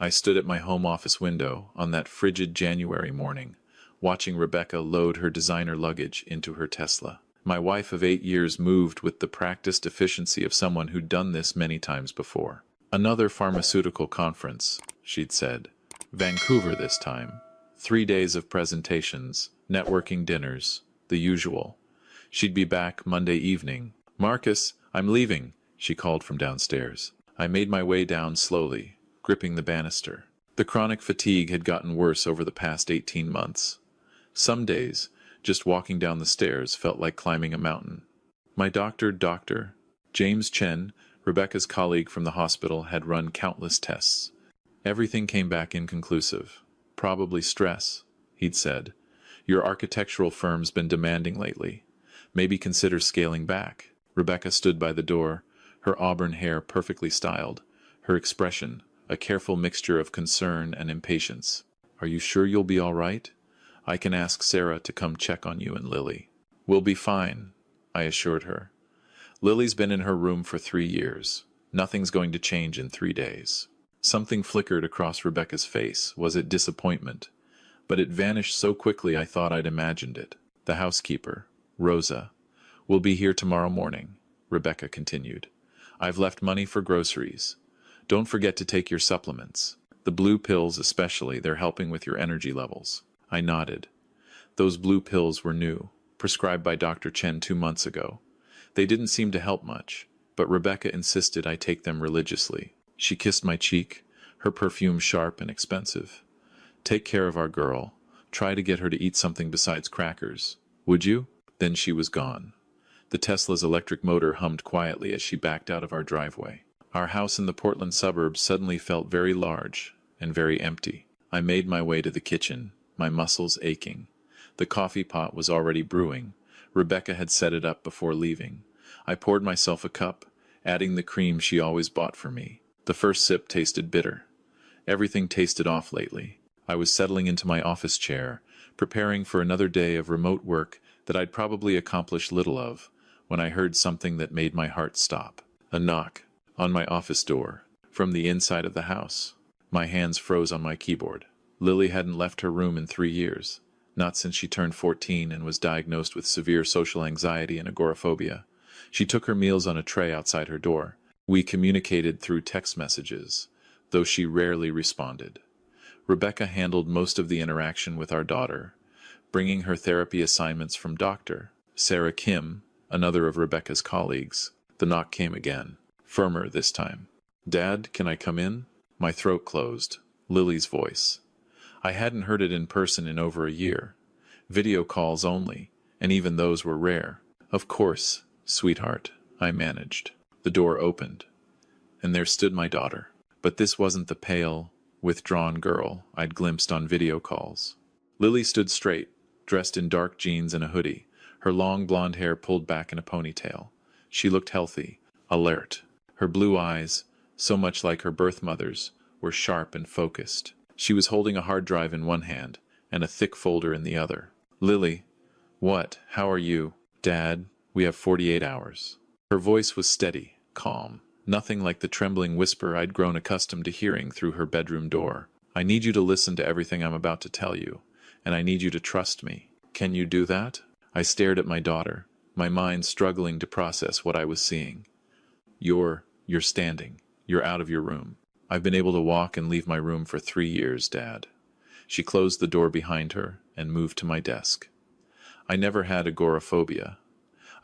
I stood at my home office window on that frigid January morning, watching Rebecca load her designer luggage into her Tesla. My wife of 8 years moved with the practiced efficiency of someone who'd done this many times before. Another pharmaceutical conference, she'd said. Vancouver this time. 3 days of presentations, networking dinners, the usual. She'd be back Monday evening. "Marcus, I'm leaving," she called from downstairs. I made my way down slowly, gripping the banister. The chronic fatigue had gotten worse over the past 18 months. Some days, just walking down the stairs felt like climbing a mountain. My doctor, Dr. James Chen, Rebecca's colleague from the hospital, had run countless tests. Everything came back inconclusive. "Probably stress," he'd said. "Your architectural firm's been demanding lately. Maybe consider scaling back." Rebecca stood by the door, her auburn hair perfectly styled, her expression a careful mixture of concern and impatience. "Are you sure you'll be all right? I can ask Sarah to come check on you and Lily." "We'll be fine," I assured her. "Lily's been in her room for 3 years. Nothing's going to change in 3 days." Something flickered across Rebecca's face. Was it disappointment? But it vanished so quickly I thought I'd imagined it. "The housekeeper, Rosa, will be here tomorrow morning," Rebecca continued. "I've left money for groceries. Don't forget to take your supplements. The blue pills especially, they're helping with your energy levels." I nodded. Those blue pills were new, prescribed by Dr. Chen 2 months ago. They didn't seem to help much, but Rebecca insisted I take them religiously. She kissed my cheek, her perfume sharp and expensive. "Take care of our girl. Try to get her to eat something besides crackers. Would you?" Then she was gone. The Tesla's electric motor hummed quietly as she backed out of our driveway. Our house in the Portland suburbs suddenly felt very large and very empty. I made my way to the kitchen, my muscles aching. The coffee pot was already brewing. Rebecca had set it up before leaving. I poured myself a cup, adding the cream she always bought for me. The first sip tasted bitter. Everything tasted off lately. I was settling into my office chair, preparing for another day of remote work that I'd probably accomplish little of, when I heard something that made my heart stop. A knock on my office door, from the inside of the house. My hands froze on my keyboard. Lily hadn't left her room in 3 years, not since she turned 14 and was diagnosed with severe social anxiety and agoraphobia. She took her meals on a tray outside her door. We communicated through text messages, though she rarely responded. Rebecca handled most of the interaction with our daughter, bringing her therapy assignments from Dr. Sarah Kim, another of Rebecca's colleagues. The knock came again, firmer this time. "Dad, can I come in?" My throat closed. Lily's voice. I hadn't heard it in person in over a year. Video calls only, and even those were rare. "Of course, sweetheart," I managed. The door opened, and there stood my daughter. But this wasn't the pale, withdrawn girl I'd glimpsed on video calls. Lily stood straight, dressed in dark jeans and a hoodie, her long blonde hair pulled back in a ponytail. She looked healthy, alert. Her blue eyes, so much like her birth mother's, were sharp and focused. She was holding a hard drive in one hand and a thick folder in the other. "Lily, what? How are you?" "Dad, we have 48 hours. Her voice was steady, calm, nothing like the trembling whisper I'd grown accustomed to hearing through her bedroom door. "I need you to listen to everything I'm about to tell you, and I need you to trust me. Can you do that?" I stared at my daughter, my mind struggling to process what I was seeing. You're standing. You're out of your room." "I've been able to walk and leave my room for 3 years, Dad." She closed the door behind her and moved to my desk. "I never had agoraphobia.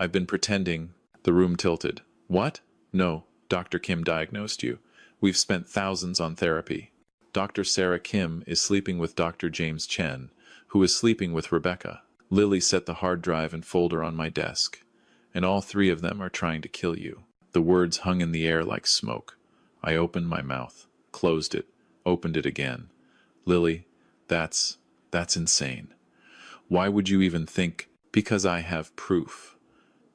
I've been pretending." The room tilted. "What?" "No, Dr. Kim diagnosed you. We've spent thousands on therapy. Dr. Sarah Kim is sleeping with Dr. James Chen, who is sleeping with Rebecca." Lily set the hard drive and folder on my desk. "And all 3 of them are trying to kill you." The words hung in the air like smoke. I opened my mouth, closed it, opened it again. "Lily, that's insane. Why would you even think?" "Because I have proof.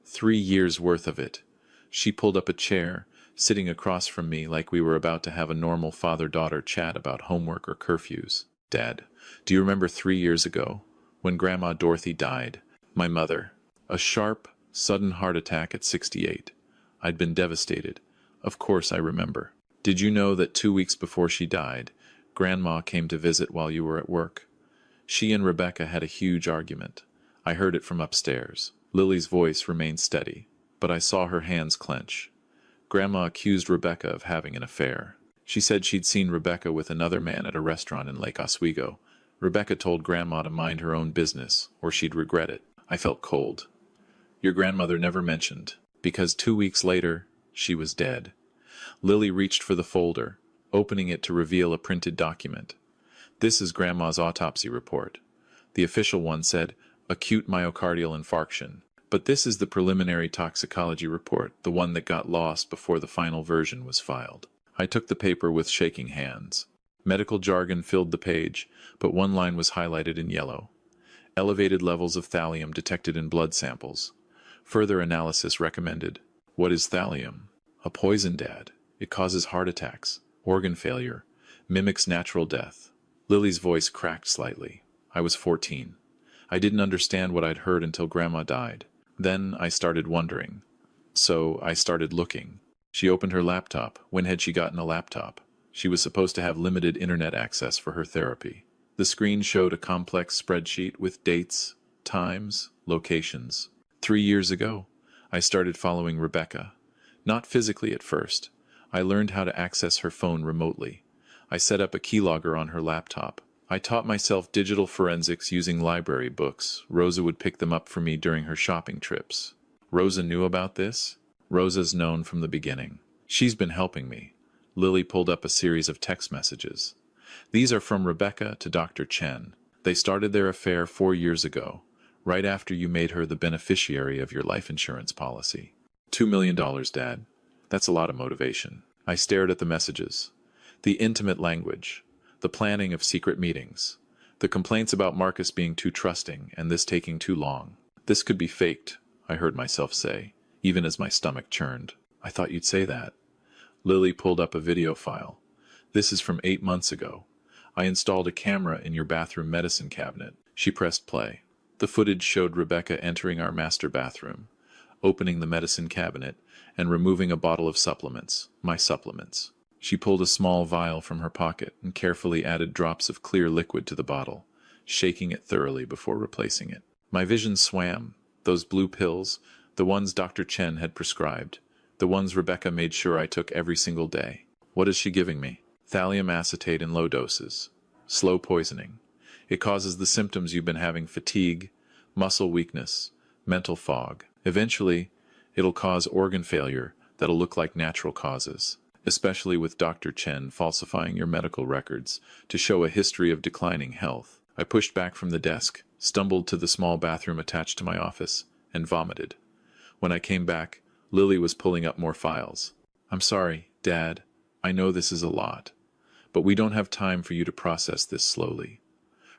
3 years worth of it." She pulled up a chair, sitting across from me like we were about to have a normal father-daughter chat about homework or curfews. "Dad, do you remember 3 years ago, when Grandma Dorothy died? My mother. A sharp, sudden heart attack at 68. I'd been devastated. Of course I remember." Did you know that 2 weeks before she died, Grandma came to visit while you were at work? She and Rebecca had a huge argument. I heard it from upstairs. Lily's voice remained steady, but I saw her hands clench. Grandma accused Rebecca of having an affair. She said she'd seen Rebecca with another man at a restaurant in Lake Oswego. Rebecca told Grandma to mind her own business, or she'd regret it. I felt cold. Your grandmother never mentioned, because 2 weeks later, she was dead. Lily reached for the folder, opening it to reveal a printed document. This is Grandma's autopsy report. The official one said, acute myocardial infarction. But this is the preliminary toxicology report, the one that got lost before the final version was filed. I took the paper with shaking hands. Medical jargon filled the page, but one line was highlighted in yellow. Elevated levels of thallium detected in blood samples. Further analysis recommended. What is thallium? A poison, Dad. It causes heart attacks, organ failure, mimics natural death. Lily's voice cracked slightly. I was 14. I didn't understand what I'd heard until Grandma died. Then I started wondering. So I started looking. She opened her laptop. When had she gotten a laptop? She was supposed to have limited internet access for her therapy. The screen showed a complex spreadsheet with dates, times, locations. 3 years ago, I started following Rebecca. Not physically at first. I learned how to access her phone remotely. I set up a keylogger on her laptop. I taught myself digital forensics using library books. Rosa would pick them up for me during her shopping trips. Rosa knew about this? Rosa's known from the beginning. She's been helping me. Lily pulled up a series of text messages. These are from Rebecca to Dr. Chen. They started their affair 4 years ago, right after you made her the beneficiary of your life insurance policy. $2 million, Dad. That's a lot of motivation. I stared at the messages. The intimate language. The planning of secret meetings. The complaints about Marcus being too trusting and this taking too long. This could be faked, I heard myself say, even as my stomach churned. I thought you'd say that. Lily pulled up a video file. This is from 8 months ago. I installed a camera in your bathroom medicine cabinet. She pressed play. The footage showed Rebecca entering our master bathroom, opening the medicine cabinet, and removing a bottle of supplements, my supplements. She pulled a small vial from her pocket and carefully added drops of clear liquid to the bottle, shaking it thoroughly before replacing it. My vision swam. Those blue pills, the ones Dr. Chen had prescribed, the ones Rebecca made sure I took every single day. What is she giving me? Thallium acetate in low doses. Slow poisoning. It causes the symptoms you've been having: fatigue, muscle weakness, mental fog. Eventually, it'll cause organ failure that'll look like natural causes, especially with Dr. Chen falsifying your medical records to show a history of declining health. I pushed back from the desk, stumbled to the small bathroom attached to my office, and vomited. When I came back, Lily was pulling up more files. I'm sorry, Dad. I know this is a lot, but we don't have time for you to process this slowly.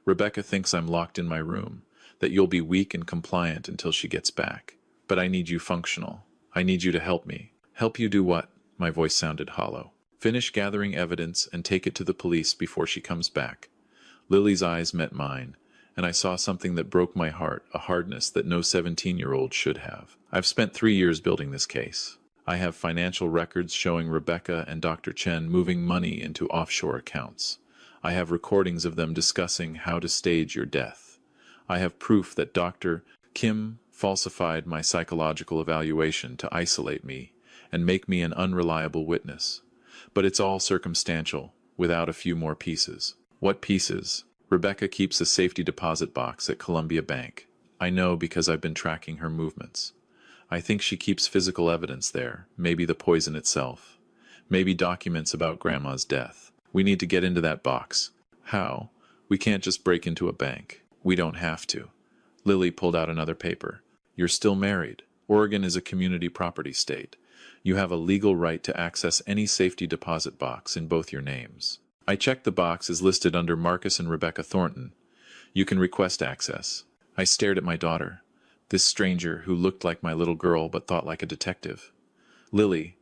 Rebecca thinks I'm locked in my room, that you'll be weak and compliant until she gets back. But I need you functional. I need you to help me. Help you do what? My voice sounded hollow. Finish gathering evidence and take it to the police before she comes back. Lily's eyes met mine, and I saw something that broke my heart, a hardness that no 17-year-old should have. I've spent 3 years building this case. I have financial records showing Rebecca and Dr. Chen moving money into offshore accounts. I have recordings of them discussing how to stage your death. I have proof that Dr. Kim falsified my psychological evaluation to isolate me and make me an unreliable witness. But it's all circumstantial, without a few more pieces. What pieces? Rebecca keeps a safety deposit box at Columbia Bank. I know because I've been tracking her movements. I think she keeps physical evidence there, maybe the poison itself. Maybe documents about Grandma's death. We need to get into that box. How? We can't just break into a bank. We don't have to. Lily pulled out another paper. You're still married. Oregon is a community property state. You have a legal right to access any safety deposit box in both your names. I checked the box is listed under Marcus and Rebecca Thornton. You can request access. I stared at my daughter, this stranger who looked like my little girl but thought like a detective. Lily,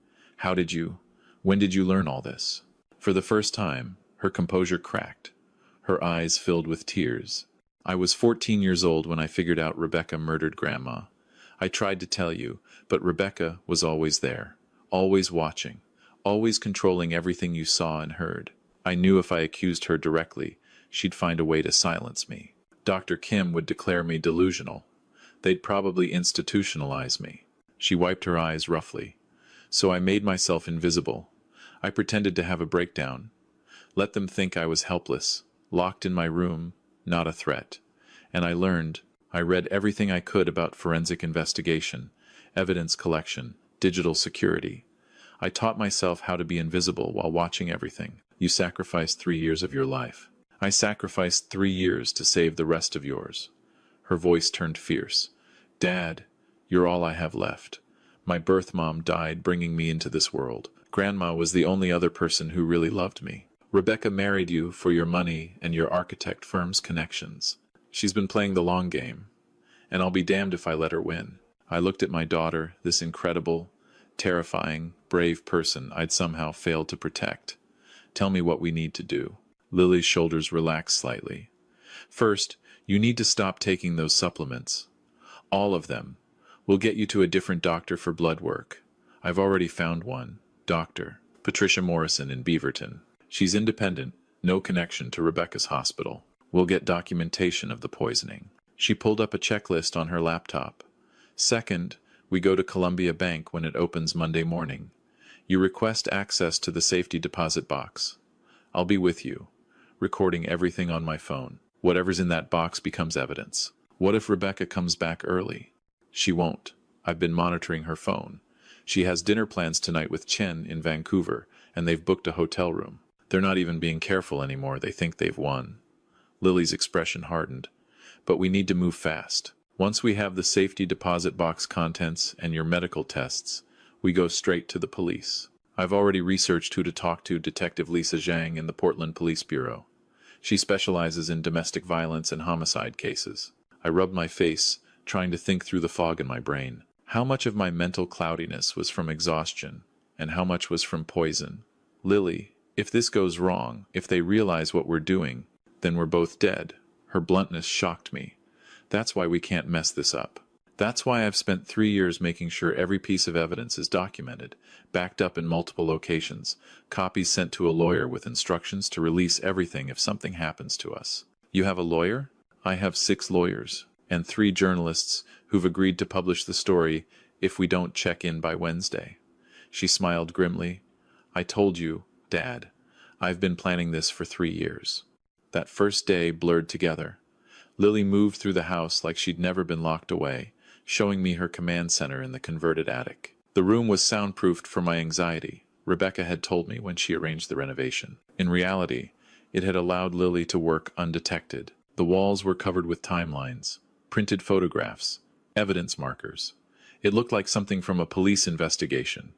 when did you learn all this? For the first time, her composure cracked. Her eyes filled with tears. I was 14 years old when I figured out Rebecca murdered Grandma. I tried to tell you, but Rebecca was always there, always watching, always controlling everything you saw and heard. I knew if I accused her directly, she'd find a way to silence me. Dr. Kim would declare me delusional. They'd probably institutionalize me. She wiped her eyes roughly. So I made myself invisible. I pretended to have a breakdown. Let them think I was helpless, locked in my room, not a threat. And I learned. I read everything I could about forensic investigation, evidence collection, digital security. I taught myself how to be invisible while watching everything. You sacrificed 3 years of your life. I sacrificed 3 years to save the rest of yours. Her voice turned fierce. Dad, you're all I have left. My birth mom died bringing me into this world. Grandma was the only other person who really loved me. Rebecca married you for your money and your architect firm's connections. She's been playing the long game, and I'll be damned if I let her win. I looked at my daughter, this incredible, terrifying, brave person I'd somehow failed to protect. Tell me what we need to do. Lily's shoulders relaxed slightly. First, you need to stop taking those supplements. All of them. We'll get you to a different doctor for blood work. I've already found one. Dr. Patricia Morrison in Beaverton. She's independent, no connection to Rebecca's hospital. We'll get documentation of the poisoning. She pulled up a checklist on her laptop. Second, we go to Columbia Bank when it opens Monday morning. You request access to the safety deposit box. I'll be with you, recording everything on my phone. Whatever's in that box becomes evidence. What if Rebecca comes back early? She won't. I've been monitoring her phone. She has dinner plans tonight with Chen in Vancouver, and they've booked a hotel room. They're not even being careful anymore. They think they've won. Lily's expression hardened. But we need to move fast. Once we have the safety deposit box contents and your medical tests, we go straight to the police. I've already researched who to talk to, Detective Lisa Zhang in the Portland Police Bureau. She specializes in domestic violence and homicide cases. I rubbed my face, trying to think through the fog in my brain. How much of my mental cloudiness was from exhaustion, and how much was from poison? Lily, if this goes wrong, if they realize what we're doing, then we're both dead. Her bluntness shocked me. That's why we can't mess this up. That's why I've spent 3 years making sure every piece of evidence is documented, backed up in multiple locations, copies sent to a lawyer with instructions to release everything if something happens to us. You have a lawyer? I have 6 lawyers, and 3 journalists who've agreed to publish the story if we don't check in by Wednesday. She smiled grimly. I told you, Dad, I've been planning this for 3 years. That first day blurred together. Lily moved through the house like she'd never been locked away, showing me her command center in the converted attic. The room was soundproofed for my anxiety, Rebecca had told me when she arranged the renovation. In reality, it had allowed Lily to work undetected. The walls were covered with timelines, printed photographs, evidence markers. It looked like something from a police investigation,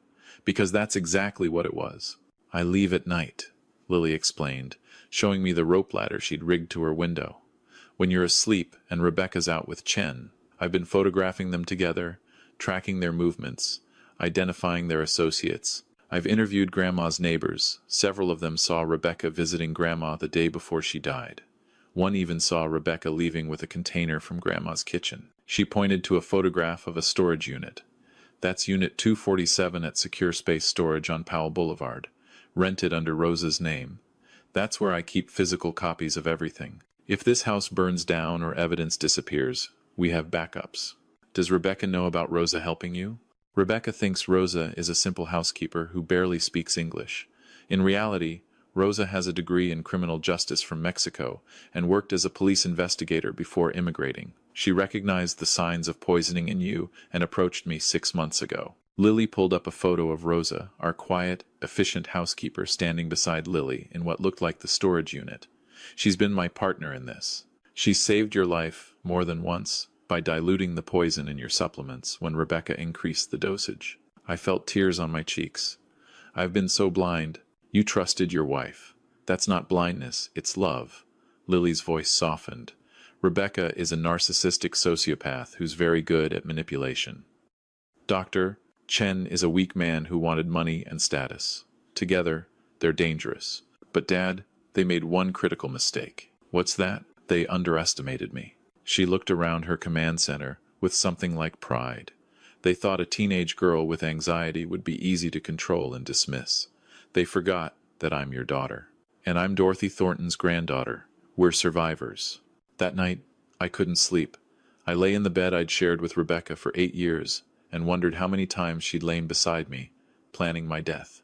because that's exactly what it was. I leave at night, Lily explained, showing me the rope ladder she'd rigged to her window. When you're asleep and Rebecca's out with Chen, I've been photographing them together, tracking their movements, identifying their associates. I've interviewed Grandma's neighbors. Several of them saw Rebecca visiting Grandma the day before she died. One even saw Rebecca leaving with a container from Grandma's kitchen. She pointed to a photograph of a storage unit. That's Unit 247 at Secure Space Storage on Powell Boulevard, rented under Rosa's name. That's where I keep physical copies of everything. If this house burns down or evidence disappears, we have backups. Does Rebecca know about Rosa helping you? Rebecca thinks Rosa is a simple housekeeper who barely speaks English. In reality, Rosa has a degree in criminal justice from Mexico and worked as a police investigator before immigrating. She recognized the signs of poisoning in you and approached me 6 months ago. Lily pulled up a photo of Rosa, our quiet, efficient housekeeper, standing beside Lily in what looked like the storage unit. She's been my partner in this. She saved your life more than once by diluting the poison in your supplements when Rebecca increased the dosage. I felt tears on my cheeks. I've been so blind. You trusted your wife. That's not blindness, it's love. Lily's voice softened. Rebecca is a narcissistic sociopath who's very good at manipulation. Doctor, Chen is a weak man who wanted money and status. Together, they're dangerous. But Dad, they made one critical mistake. What's that? They underestimated me. She looked around her command center with something like pride. They thought a teenage girl with anxiety would be easy to control and dismiss. They forgot that I'm your daughter. And I'm Dorothy Thornton's granddaughter. We're survivors. That night, I couldn't sleep. I lay in the bed I'd shared with Rebecca for 8 years and wondered how many times she'd lain beside me, planning my death.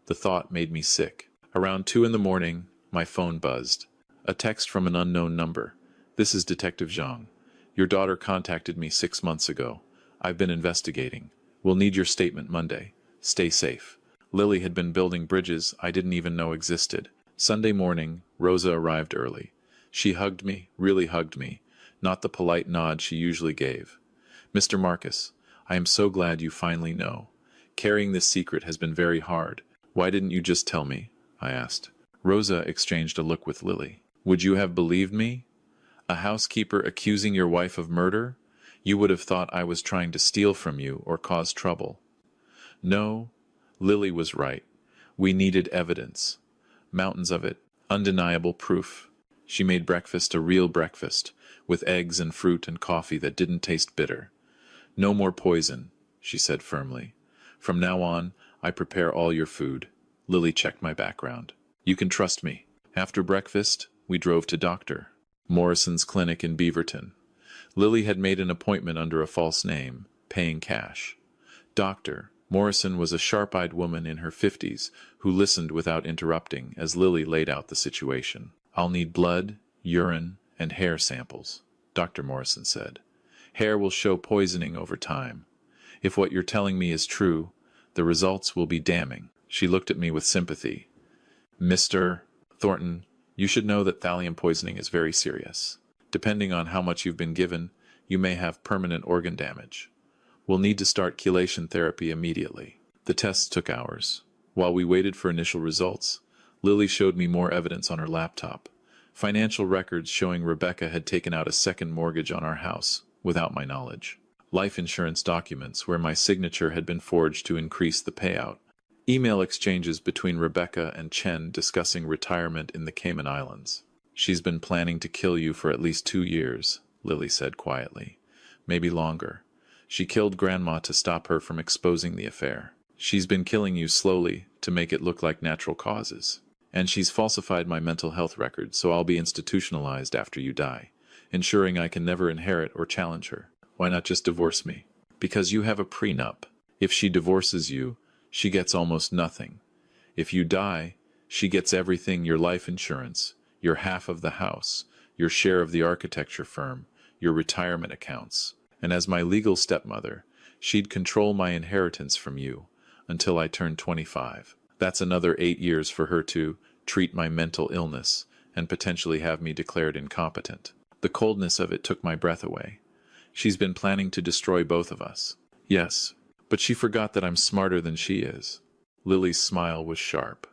The thought made me sick. Around 2 in the morning, my phone buzzed. A text from an unknown number. "This is Detective Zhang. Your daughter contacted me 6 months ago. I've been investigating. We'll need your statement Monday. Stay safe." Lily had been building bridges I didn't even know existed. Sunday morning, Rosa arrived early. She hugged me, really hugged me, not the polite nod she usually gave. "Mr. Marcus, I am so glad you finally know. Carrying this secret has been very hard. Why didn't you just tell me?" I asked. Rosa exchanged a look with Lily. "Would you have believed me? A housekeeper accusing your wife of murder? You would have thought I was trying to steal from you or cause trouble." No, Lily was right. We needed evidence. Mountains of it, undeniable proof. She made breakfast a real breakfast, with eggs and fruit and coffee that didn't taste bitter. "No more poison," she said firmly. "From now on, I prepare all your food." Lily checked my background. "You can trust me." After breakfast, we drove to Dr. Morrison's clinic in Beaverton. Lily had made an appointment under a false name, paying cash. Dr. Morrison was a sharp-eyed woman in her 50s who listened without interrupting as Lily laid out the situation. "I'll need blood, urine, and hair samples," Dr. Morrison said. "Hair will show poisoning over time. If what you're telling me is true, the results will be damning." She looked at me with sympathy. "Mr. Thornton, you should know that thallium poisoning is very serious. Depending on how much you've been given, you may have permanent organ damage. We'll need to start chelation therapy immediately." The tests took hours. While we waited for initial results, Lily showed me more evidence on her laptop. Financial records showing Rebecca had taken out a second mortgage on our house, without my knowledge. Life insurance documents where my signature had been forged to increase the payout. Email exchanges between Rebecca and Chen discussing retirement in the Cayman Islands. "She's been planning to kill you for at least 2 years, Lily said quietly. "Maybe longer. She killed Grandma to stop her from exposing the affair. She's been killing you slowly to make it look like natural causes. And she's falsified my mental health record so I'll be institutionalized after you die, ensuring I can never inherit or challenge her. Why not just divorce me?" "Because you have a prenup. If she divorces you, she gets almost nothing. If you die, she gets everything: your life insurance, your half of the house, your share of the architecture firm, your retirement accounts. And as my legal stepmother, she'd control my inheritance from you until I turned 25. That's another 8 years for her to treat my mental illness and potentially have me declared incompetent." The coldness of it took my breath away. "She's been planning to destroy both of us." "Yes, but she forgot that I'm smarter than she is." Lily's smile was sharp.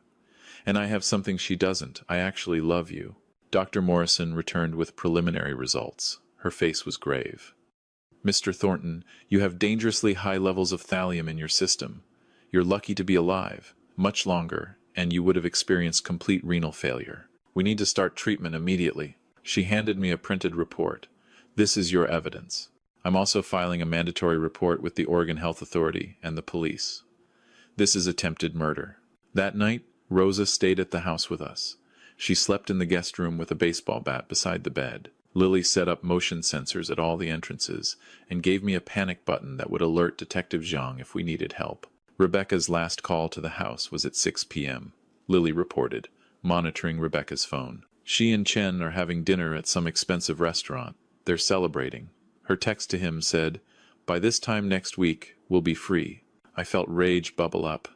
"And I have something she doesn't. I actually love you." Dr. Morrison returned with preliminary results. Her face was grave. "Mr. Thornton, you have dangerously high levels of thallium in your system. You're lucky to be alive. Much longer, and you would have experienced complete renal failure. We need to start treatment immediately." She handed me a printed report. "This is your evidence. I'm also filing a mandatory report with the Oregon Health Authority and the police. This is attempted murder." That night, Rosa stayed at the house with us. She slept in the guest room with a baseball bat beside the bed. Lily set up motion sensors at all the entrances and gave me a panic button that would alert Detective Zhang if we needed help. Rebecca's last call to the house was at 6 p.m., Lily reported, monitoring Rebecca's phone. "She and Chen are having dinner at some expensive restaurant. They're celebrating." Her text to him said, "By this time next week, we'll be free." I felt rage bubble up.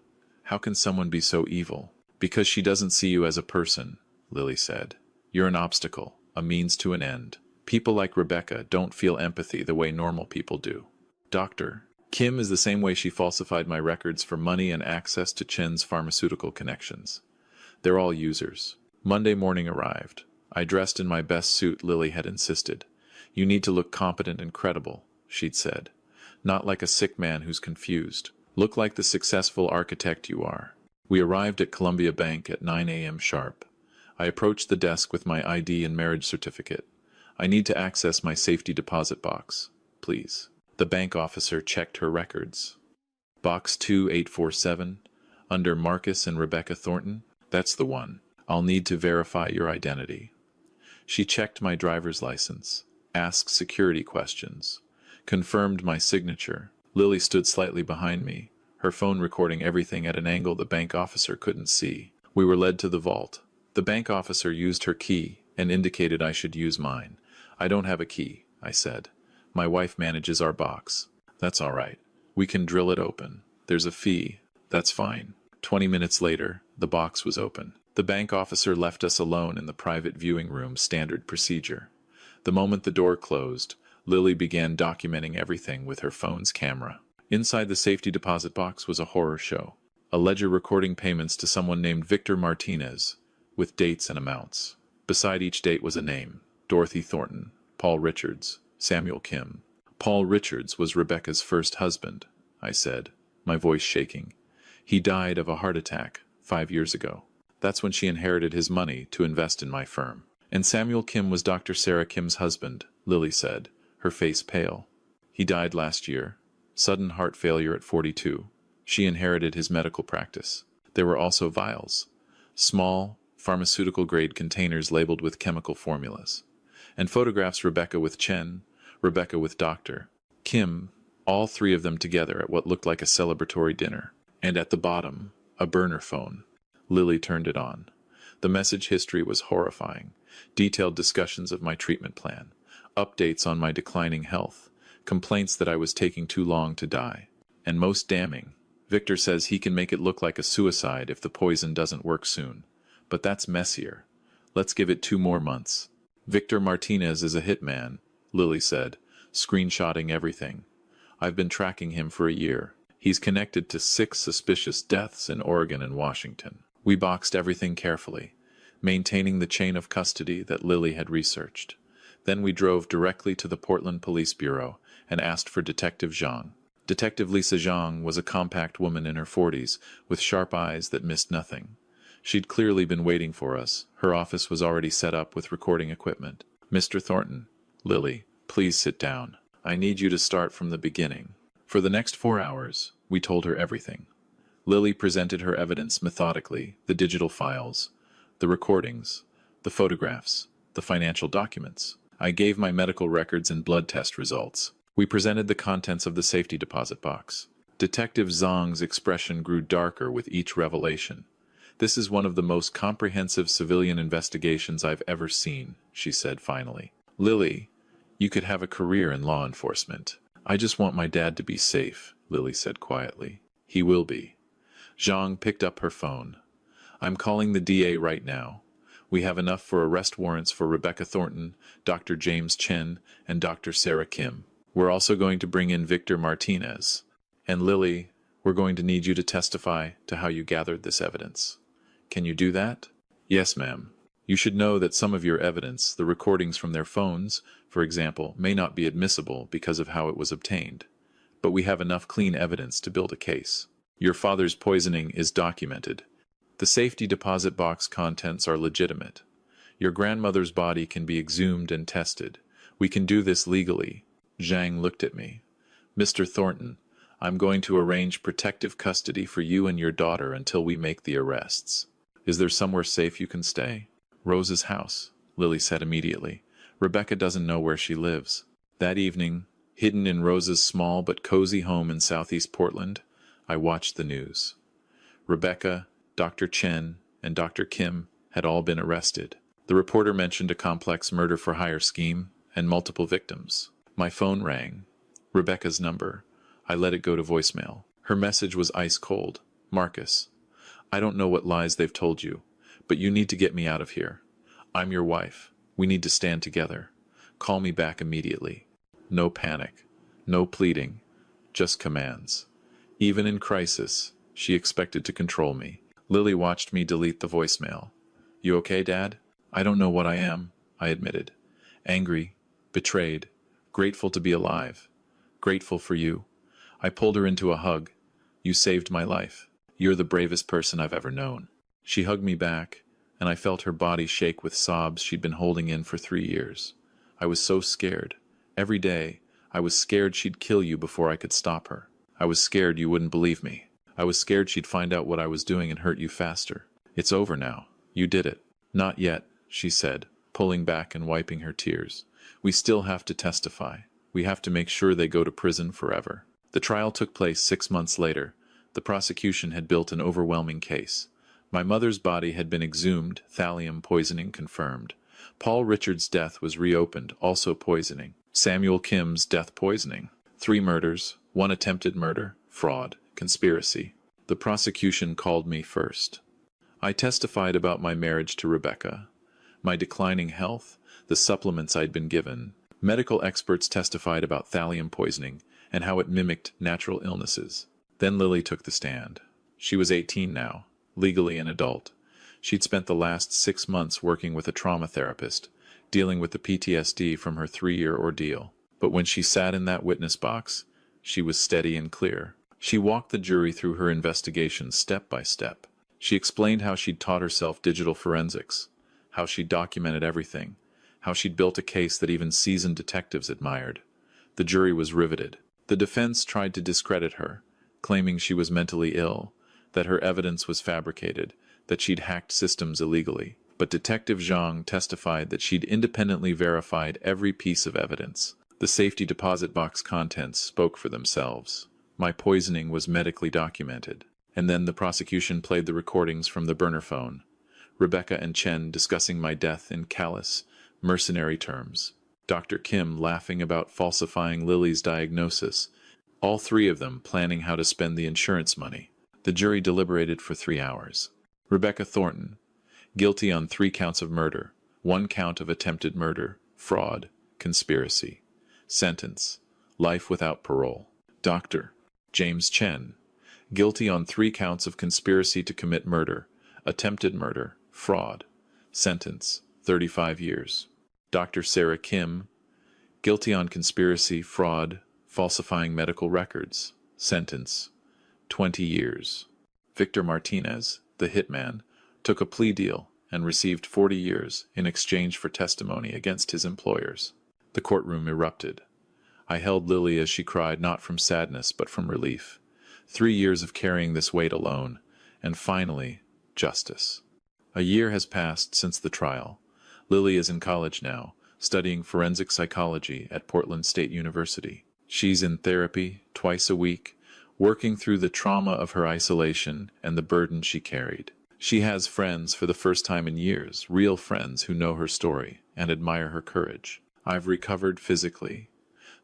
How can someone be so evil? "Because she doesn't see you as a person," Lily said. "You're an obstacle, a means to an end. People like Rebecca don't feel empathy the way normal people do." Dr. Kim is the same way she falsified my records for money and access to Chen's pharmaceutical connections. They're all users. Monday morning arrived. I dressed in my best suit Lily had insisted. "You need to look competent and credible," she'd said. "Not like a sick man who's confused. Look like the successful architect you are." We arrived at Columbia Bank at 9 a.m. sharp. I approached the desk with my ID and marriage certificate. "I need to access my safety deposit box, please." The bank officer checked her records. "Box 2847. Under Marcus and Rebecca Thornton? That's the one. I'll need to verify your identity. She checked my driver's license, asked security questions, confirmed my signature. Lily stood slightly behind me, her phone recording everything at an angle the bank officer couldn't see. We were led to the vault. The bank officer used her key and indicated I should use mine. I don't have a key, I said. My wife manages our box. That's all right. We can drill it open. There's a fee. That's fine. 20 minutes later, the box was open. The bank officer left us alone in the private viewing room, standard procedure. The moment the door closed, Lily began documenting everything with her phone's camera. Inside the safety deposit box was a horror show. A ledger recording payments to someone named Victor Martinez, with dates and amounts. Beside each date was a name: Dorothy Thornton, Paul Richards, Samuel Kim. Paul Richards was Rebecca's first husband, I said, my voice shaking. He died of a heart attack 5 years ago. That's when she inherited his money to invest in my firm. And Samuel Kim was Dr. Sarah Kim's husband, Lily said, her face pale. He died last year. Sudden heart failure at 42. She inherited his medical practice. There were also vials, small, pharmaceutical-grade containers labeled with chemical formulas. And photographs: Rebecca with Chen, Rebecca with Dr. Kim, all three of them together at what looked like a celebratory dinner. And at the bottom, a burner phone. Lily turned it on. The message history was horrifying. Detailed discussions of my treatment plan, updates on my declining health, complaints that I was taking too long to die. And most damning, Victor says he can make it look like a suicide if the poison doesn't work soon. But that's messier. Let's give it 2 more months. Victor Martinez is a hitman, Lily said, screenshotting everything. I've been tracking him for a year. He's connected to 6 suspicious deaths in Oregon and Washington. We boxed everything carefully, maintaining the chain of custody that Lily had researched. Then we drove directly to the Portland Police Bureau and asked for Detective Zhang. Detective Lisa Zhang was a compact woman in her 40s, with sharp eyes that missed nothing. She'd clearly been waiting for us. Her office was already set up with recording equipment. Mr. Thornton, Lily, please sit down. I need you to start from the beginning. For the next 4 hours, we told her everything. Lily presented her evidence methodically: the digital files, the recordings, the photographs, the financial documents. I gave my medical records and blood test results. We presented the contents of the safety deposit box. Detective Zhang's expression grew darker with each revelation. This is one of the most comprehensive civilian investigations I've ever seen, she said finally. Lily, you could have a career in law enforcement. I just want my dad to be safe, Lily said quietly. He will be. Zhang picked up her phone. I'm calling the DA right now. We have enough for arrest warrants for Rebecca Thornton, Dr. James Chen, and Dr. Sarah Kim. We're also going to bring in Victor Martinez. And Lily, we're going to need you to testify to how you gathered this evidence. Can you do that? Yes, ma'am. You should know that some of your evidence, the recordings from their phones, for example, may not be admissible because of how it was obtained. But we have enough clean evidence to build a case. Your father's poisoning is documented. The safety deposit box contents are legitimate. Your grandmother's body can be exhumed and tested. We can do this legally. Zhang looked at me. Mr. Thornton, I'm going to arrange protective custody for you and your daughter until we make the arrests. Is there somewhere safe you can stay? Rose's house, Lily said immediately. Rebecca doesn't know where she lives. That evening, hidden in Rose's small but cozy home in southeast Portland, I watched the news. Rebecca, Dr. Chen, and Dr. Kim had all been arrested. The reporter mentioned a complex murder-for-hire scheme and multiple victims. My phone rang. Rebecca's number. I let it go to voicemail. Her message was ice cold. Marcus, I don't know what lies they've told you, but you need to get me out of here. I'm your wife. We need to stand together. Call me back immediately. No panic. No pleading. Just commands. Even in crisis, she expected to control me. Lily watched me delete the voicemail. You okay, Dad? I don't know what I am, I admitted. Angry, betrayed, grateful to be alive. Grateful for you. I pulled her into a hug. You saved my life. You're the bravest person I've ever known. She hugged me back, and I felt her body shake with sobs she'd been holding in for 3 years. I was so scared. Every day, I was scared she'd kill you before I could stop her. I was scared you wouldn't believe me. I was scared she'd find out what I was doing and hurt you faster. It's over now. You did it. Not yet, she said, pulling back and wiping her tears. We still have to testify. We have to make sure they go to prison forever. The trial took place 6 months later. The prosecution had built an overwhelming case. My mother's body had been exhumed, thallium poisoning confirmed. Paul Richards' death was reopened, also poisoning. Samuel Kim's death poisoning. 3 murders, 1 attempted murder, fraud, conspiracy. The prosecution called me first. I testified about my marriage to Rebecca, my declining health, the supplements I'd been given. Medical experts testified about thallium poisoning and how it mimicked natural illnesses. Then Lily took the stand. She was 18 now, legally an adult. She'd spent the last 6 months working with a trauma therapist, dealing with the PTSD from her 3-year ordeal. But when she sat in that witness box, she was steady and clear. She walked the jury through her investigation step by step. She explained how she'd taught herself digital forensics, how she'd documented everything, how she'd built a case that even seasoned detectives admired. The jury was riveted. The defense tried to discredit her, claiming she was mentally ill, that her evidence was fabricated, that she'd hacked systems illegally. But Detective Zhang testified that she'd independently verified every piece of evidence. The safety deposit box contents spoke for themselves. My poisoning was medically documented. And then the prosecution played the recordings from the burner phone. Rebecca and Chen discussing my death in callous, mercenary terms. Dr. Kim laughing about falsifying Lily's diagnosis. All 3 of them planning how to spend the insurance money. The jury deliberated for 3 hours. Rebecca Thornton, guilty on 3 counts of murder, 1 count of attempted murder, fraud, conspiracy. Sentence: life without parole. Dr. James Chen, guilty on 3 counts of conspiracy to commit murder, attempted murder, fraud. Sentence: 35 years. Dr. Sarah Kim, guilty on conspiracy, fraud, falsifying medical records. Sentence: 20 years. Victor Martinez, the hitman, took a plea deal and received 40 years in exchange for testimony against his employers. The courtroom erupted. I held Lily as she cried not from sadness but from relief. 3 years of carrying this weight alone, and finally, justice. A year has passed since the trial. Lily is in college now, studying forensic psychology at Portland State University. She's in therapy twice a week, working through the trauma of her isolation and the burden she carried. She has friends for the first time in years, real friends who know her story and admire her courage. I've recovered physically.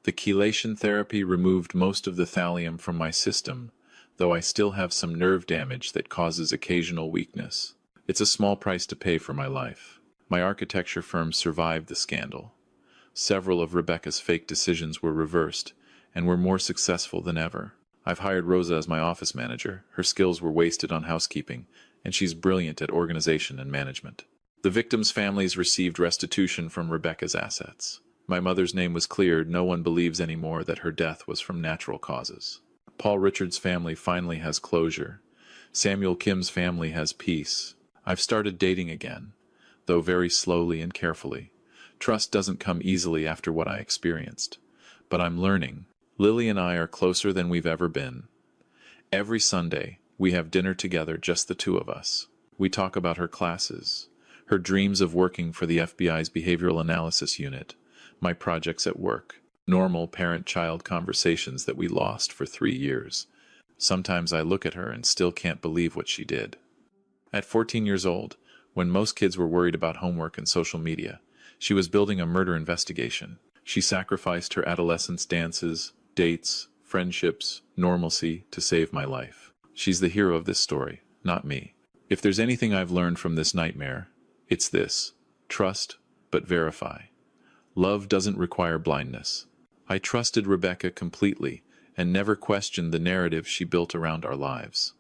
The chelation therapy removed most of the thallium from my system, though I still have some nerve damage that causes occasional weakness. It's a small price to pay for my life. My architecture firm survived the scandal. Several of Rebecca's fake decisions were reversed, and were more successful than ever. I've hired Rosa as my office manager. Her skills were wasted on housekeeping, and she's brilliant at organization and management. The victims' families received restitution from Rebecca's assets. My mother's name was cleared. No one believes anymore that her death was from natural causes. Paul Richards' family finally has closure. Samuel Kim's family has peace. I've started dating again, though very slowly and carefully. Trust doesn't come easily after what I experienced. But I'm learning. Lily and I are closer than we've ever been. Every Sunday, we have dinner together, just the 2 of us. We talk about her classes, her dreams of working for the FBI's Behavioral Analysis Unit, my projects at work, normal parent-child conversations that we lost for 3 years. Sometimes I look at her and still can't believe what she did. At 14 years old, when most kids were worried about homework and social media, she was building a murder investigation. She sacrificed her adolescence dances, dates, friendships, normalcy to save my life. She's the hero of this story, not me. If there's anything I've learned from this nightmare, it's this: trust, but verify. Love doesn't require blindness. I trusted Rebecca completely and never questioned the narrative she built around our lives.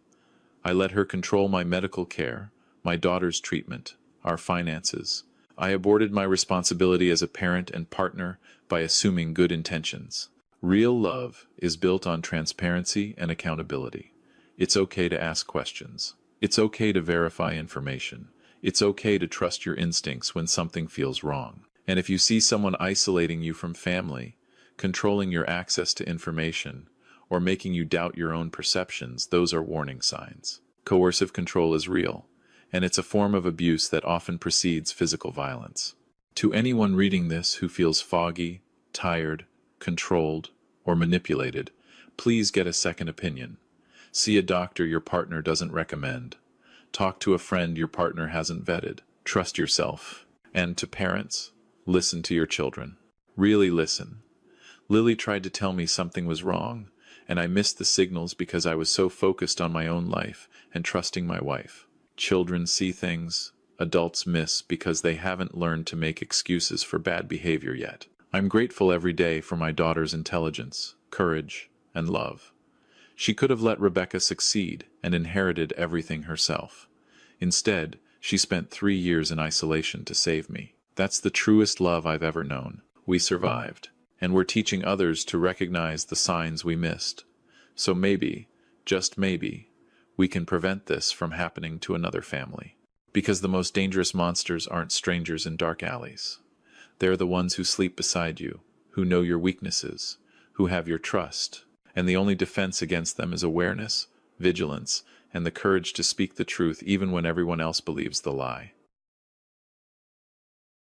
I let her control my medical care, my daughter's treatment, our finances. I aborted my responsibility as a parent and partner by assuming good intentions. Real love is built on transparency and accountability. It's okay to ask questions. It's okay to verify information. It's okay to trust your instincts when something feels wrong. And if you see someone isolating you from family, controlling your access to information, or making you doubt your own perceptions, those are warning signs. Coercive control is real, and it's a form of abuse that often precedes physical violence. To anyone reading this who feels foggy, tired, controlled, or manipulated, please get a second opinion. See a doctor your partner doesn't recommend. Talk to a friend your partner hasn't vetted. Trust yourself. And to parents, listen to your children. Really listen. Lily tried to tell me something was wrong, and I missed the signals because I was so focused on my own life and trusting my wife. Children see things adults miss because they haven't learned to make excuses for bad behavior yet. I'm grateful every day for my daughter's intelligence, courage, and love. She could have let Rebecca succeed and inherited everything herself. Instead, she spent 3 years in isolation to save me. That's the truest love I've ever known. We survived, and we're teaching others to recognize the signs we missed. So maybe, just maybe, we can prevent this from happening to another family. Because the most dangerous monsters aren't strangers in dark alleys. They're the ones who sleep beside you, who know your weaknesses, who have your trust, and the only defense against them is awareness, vigilance, and the courage to speak the truth even when everyone else believes the lie.